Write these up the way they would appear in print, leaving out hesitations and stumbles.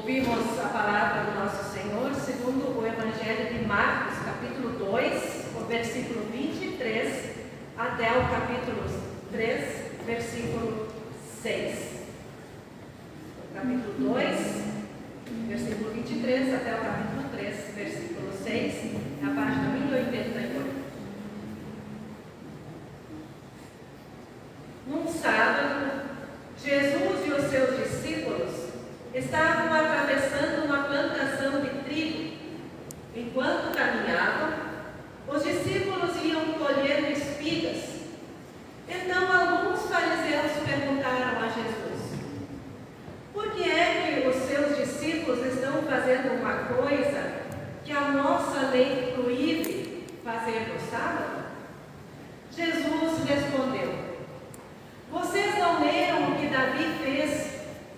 Ouvimos a palavra do nosso Senhor segundo o Evangelho de Marcos, capítulo 2, o versículo 23, até o capítulo 3, versículo 6. Capítulo 2, versículo 23, até o capítulo 3, versículo 6, a página 1088. Num sábado, Jesus e os seus discípulos estavam atravessando uma plantação de trigo. Enquanto caminhavam, os discípulos iam colhendo espigas. Então alguns fariseus perguntaram a Jesus: por que é que os seus discípulos estão fazendo uma coisa que a nossa lei proíbe fazer no sábado? Jesus respondeu: vocês não leram o que Davi fez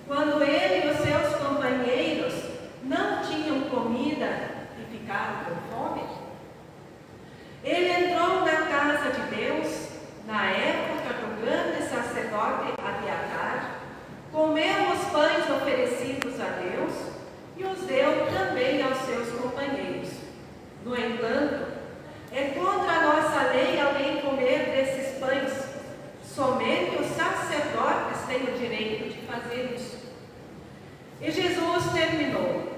quando ele e os seus companheiros não tinham comida e ficaram com fome? Ele entrou na casa de Deus, na época do grande sacerdote Abiatar, comeu os pães oferecidos a Deus e os deu também aos seus companheiros. No entanto, é contra a nossa lei alguém comer desses pães. Somente os sacerdotes têm o direito de fazer isso. E Jesus terminou: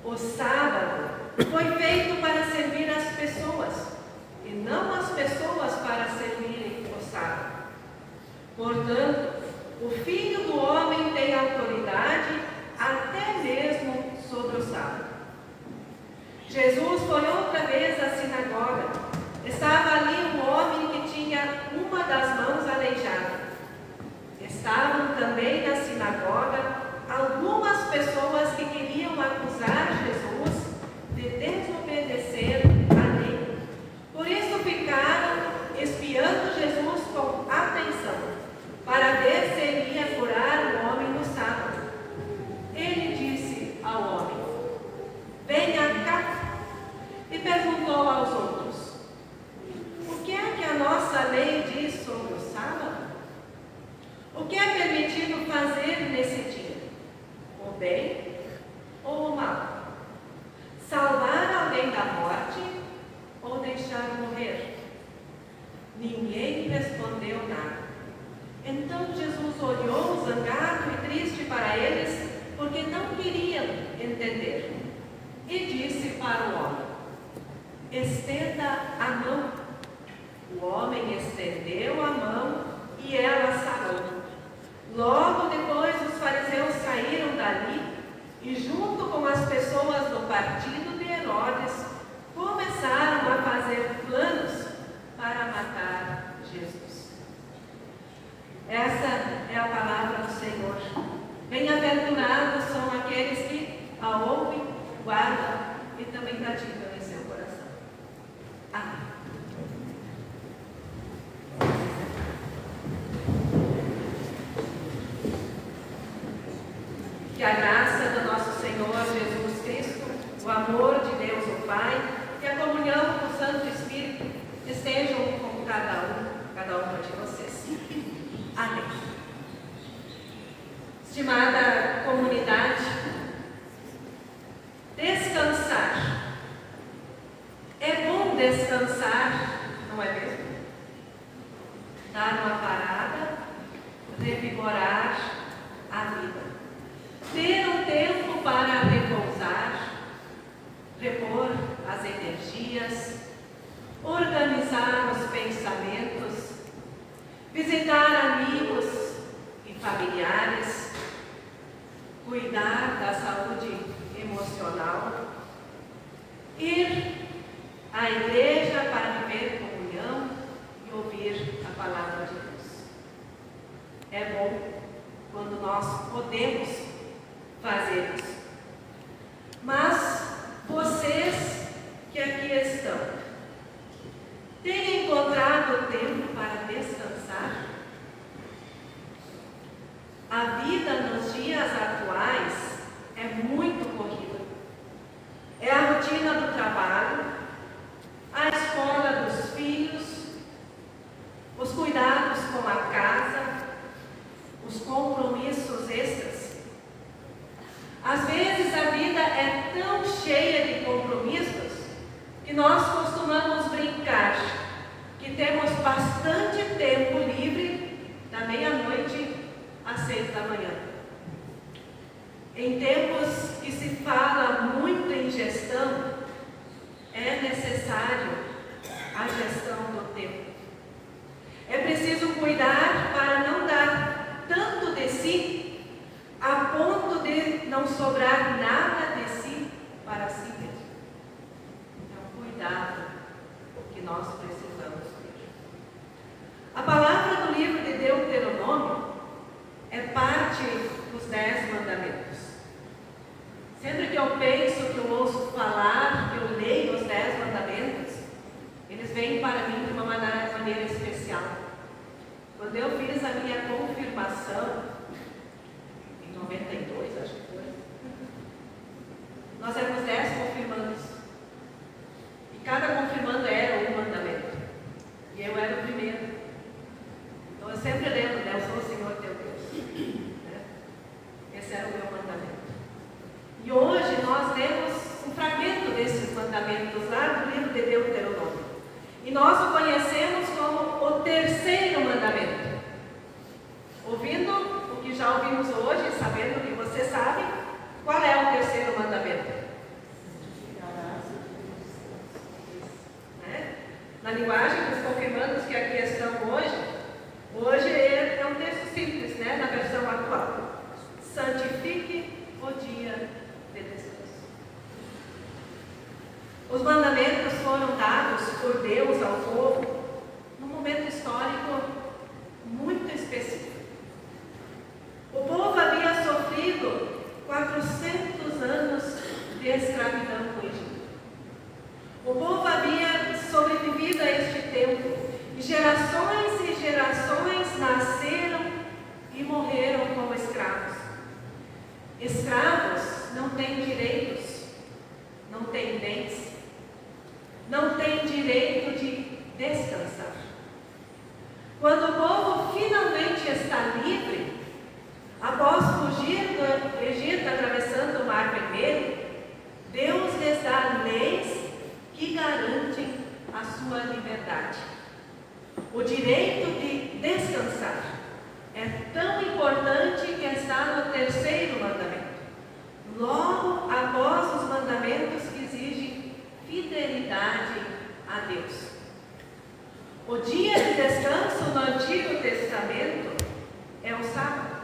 o sábado foi feito para servir as pessoas, e não as pessoas para servirem o sábado. Portanto, o Filho do Homem tem autoridade até mesmo sobre o sábado. Jesus foi outra vez à sinagoga. Estava ali um homem que tinha uma das mãos aleijada. Estavam também na sinagoga algumas pessoas que queriam acusar Jesus de desobedecer a lei. Por isso ficaram espiando Jesus com atenção, para ver se ele ia curar o homem no sábado. Ele disse ao homem: venha cá. E perguntou aos outros: o que é que a nossa lei diz sobre o sábado? O que é permitido fazer nesse dia? O bem ou o mal? Salvar alguém da morte ou deixar morrer? Ninguém respondeu nada. Então Jesus olhou zangado e triste para eles, porque não queriam entender, e disse para o homem: estenda a mão. O homem estendeu a mão e ela sarou. Logo depois os fariseus saíram dali e, junto com as pessoas do partido de Herodes, começaram a fazer planos para matar Jesus. Essa é a palavra do Senhor. Bem-aventurados são aqueles que a ouvem, guardam e também praticam em seu coração. Amém. Que a graça do nosso Senhor Jesus Cristo, o amor de Deus o Pai e a comunhão com o Santo Espírito estejam com cada uma de vocês. Amém. Estimada comunidade, descansar. É bom descansar, não é mesmo? Dar uma parada, revigorar a vida. Ter um tempo para repousar, repor as energias, organizar os pensamentos, visitar amigos e familiares, cuidar da saúde emocional, ir à igreja para viver comunhão e ouvir a palavra de Deus. É bom quando nós podemos fazer isso. Mas vocês que aqui estão, têm encontrado tempo para descansar? A vida nos dias atuais é muito corrida. É a rotina do trabalho, a escola dos filhos, os cuidados com a casa, os compromissos extras. Às vezes cheia de compromissos que nós costumamos brincar que temos bastante tempo livre da meia-noite às 6 da manhã. Em tempos que se fala muito em gestão, é necessário a gestão do tempo. É preciso cuidar para não dar tanto de si, a ponto de não sobrar nada de si para si mesmo. Então, cuidado que nós precisamos ter. A palavra do livro de Deuteronômio é parte dos 10 mandamentos. Sempre que eu penso, que eu ouço falar, que eu leio os 10 mandamentos, eles vêm para mim de uma maneira especial. Quando eu fiz a minha confirmação, em 92, acho que foi, nós éramos 10 confirmandos. E cada confirmando era um mandamento. E eu era o primeiro. Então eu sempre lembro, né? Eu sou o Senhor teu Deus. Esse era o meu mandamento. E hoje nós lemos um fragmento desses mandamentos lá do livro de Deuteronômio. E nós o conhecemos como o terceiro mandamento. Ouvindo o que já ouvimos hoje, sabendo que você sabe, qual é o terceiro mandamento? Na linguagem dos confirmandos que aqui estão hoje é um texto simples, né? Na versão atual. Santifique o dia de descanso. Os mandamentos foram dados por Deus ao povo num momento histórico muito específico. O povo havia sofrido 400 anos de escravidão no Egito. O povo havia sobrevivido a este tempo e gerações nasceram e morreram como escravos. Escravos não têm direitos, não têm bens, não têm direito de descansar. Quando o povo finalmente está livre, após fugir do Egito atravessando o Mar Vermelho, Deus lhes dá leis que garantem a sua liberdade. O direito de descansar é tão importante que está no terceiro mandamento, logo após os mandamentos que exigem fidelidade a Deus. O dia de descanso no Antigo Testamento é o sábado.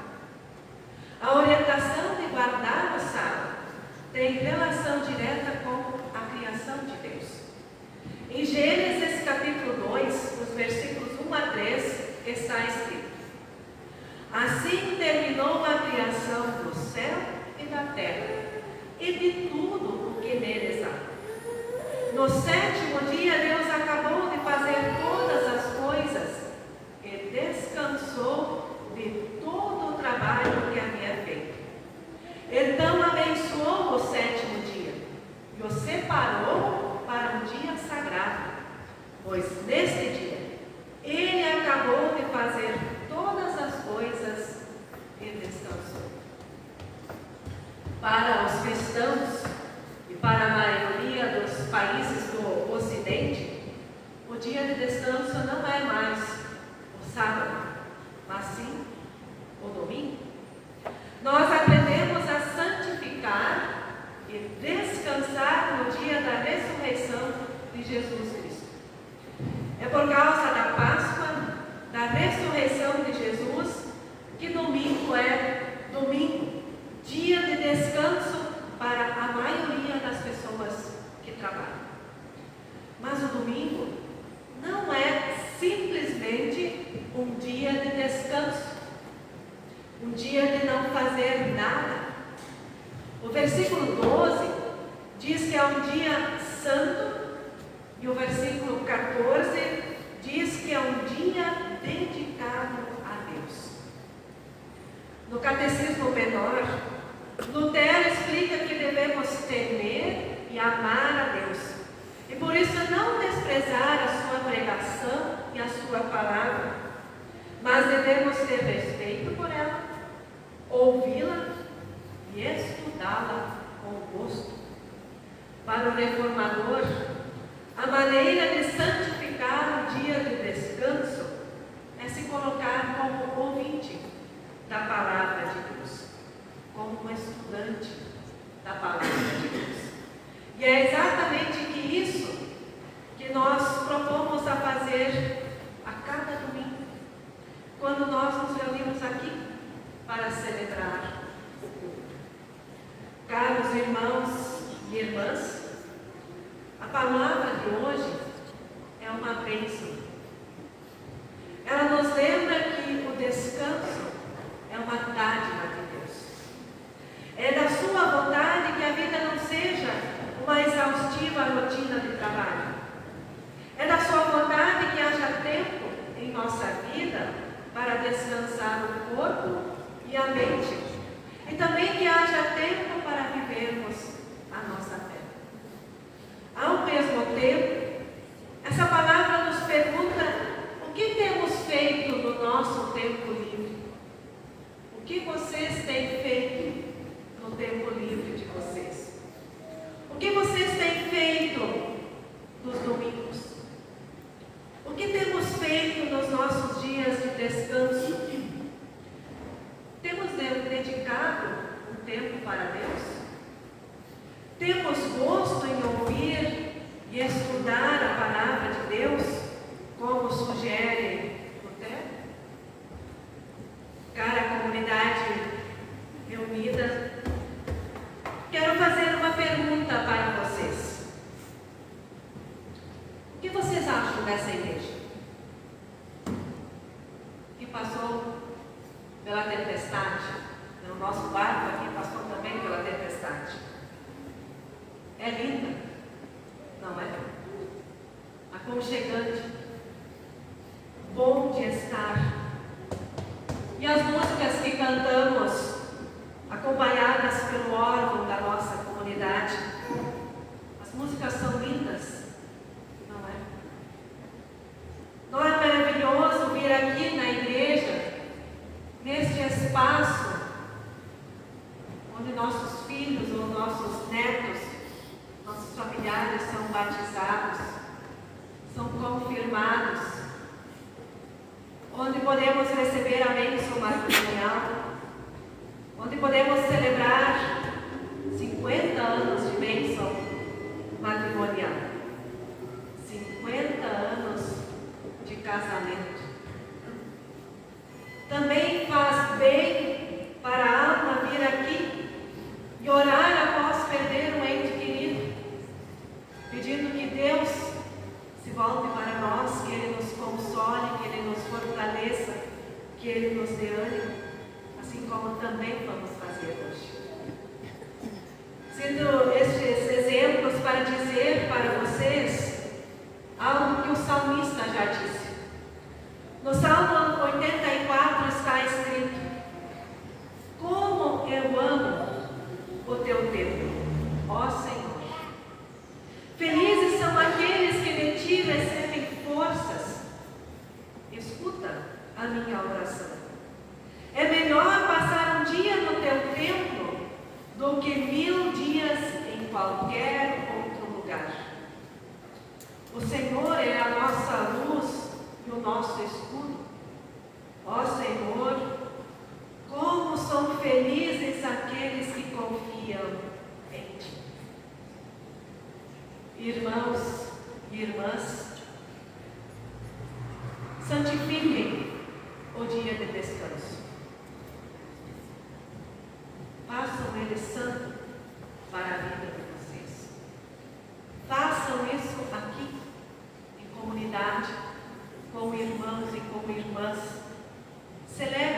A orientação de guardar o sábado tem relação direta com a criação de Deus. Em Gênesis capítulo 2, os versículos 1 a 3, está escrito: assim terminou a criação do céu e da terra, e de tudo o que neles há. No sétimo dia, Deus acabou de fazer todas as coisas e descansou de todo o trabalho que havia feito. Então abençoou o sétimo dia e o separou para um dia sagrado, pois neste dia Ele acabou de fazer todas as coisas e descansou. Para os cristãos e para a maioria dos países do Ocidente, o dia de descanso não é mais o sábado, mas sim o domingo. Nós aprendemos a santificar e descansar no dia da ressurreição de Jesus Cristo. É por causa da Páscoa, da ressurreição de Jesus, que domingo é domingo, dia de descanso para a maioria das pessoas que trabalham. Mas o domingo não é simplesmente um dia de descanso, um dia de não fazer nada. O versículo 12 diz que é um dia santo, e o versículo 14 diz que é um dia dedicado a Deus. No Catecismo Menor, Lutero explica que devemos temer e amar a Deus, e por isso não desprezar a sua pregação e a sua palavra, mas devemos ter respeito por ela, ouvi-la e estudá-la com gosto. Para o reformador, a maneira de santificar o dia de descanso é se colocar como ouvinte da palavra de Deus, como um estudante da palavra de Deus. E é exatamente isso que nós propomos a fazer a cada domingo, quando nós nos reunimos aqui para celebrar o culto. Caros irmãos e irmãs, a palavra de hoje é uma bênção. Ela nos lembra que o descanso é uma dádiva de Deus. É da sua vontade que a vida não seja uma exaustiva rotina de trabalho. É da sua vontade que haja tempo em nossa vida para descansar o corpo e a mente. E também que haja tempo para vivermos a nossa fé. Ao mesmo tempo, essa palavra nos pergunta o que temos feito no nosso tempo livre. O que vocês têm feito no tempo livre de vocês? O que vocês têm feito nos domingos? O que temos feito nos nossos dias de descanso? Temos dedicado um tempo para Deus? Temos gosto em ouvir e estudar a palavra de Deus, como sugere Lutero? Cara comunidade reunida, quero fazer uma pergunta para vocês. O que vocês acham dessa igreja? Que passou pela tempestade, o nosso barco aqui passou também pela tempestade. É linda, não é? Aconchegante, bom de estar. E as músicas que cantamos, acompanhadas pelo órgão da nossa comunidade, as músicas são lindas, não é? Não é maravilhoso vir aqui na igreja, neste espaço, onde nossos filhos ou nossos netos, nossos familiares são batizados, são confirmados, onde podemos receber a bênção matrimonial, onde podemos celebrar 50 anos de bênção matrimonial, 50 anos de casamento. Também faz bem para a alma vir aqui e orar após perder um ente querido, pedindo que Deus se volte para nós, que Ele nos console, que Ele nos fortaleça, que Ele nos dê ânimo, assim como também vamos fazer hoje. Sendo estes exemplos para dizer para vocês algo que o salmista já disse. No Salmo 84 está escrito: como eu amo o teu templo, ó Senhor. Felizes são aqueles que de ti recebem forças. Escuta a minha oração. É melhor passar um dia no teu templo do que 1000 dias em qualquer outro lugar. O Senhor é a nossa luz e o nosso escudo. Ó Senhor, como são felizes aqueles que confiam em ti. Irmãos e irmãs, santifiquem o dia de descanso. Façam ele santo para a vida de vocês. Façam isso aqui, em comunidade, com irmãos e com irmãs. Celebrem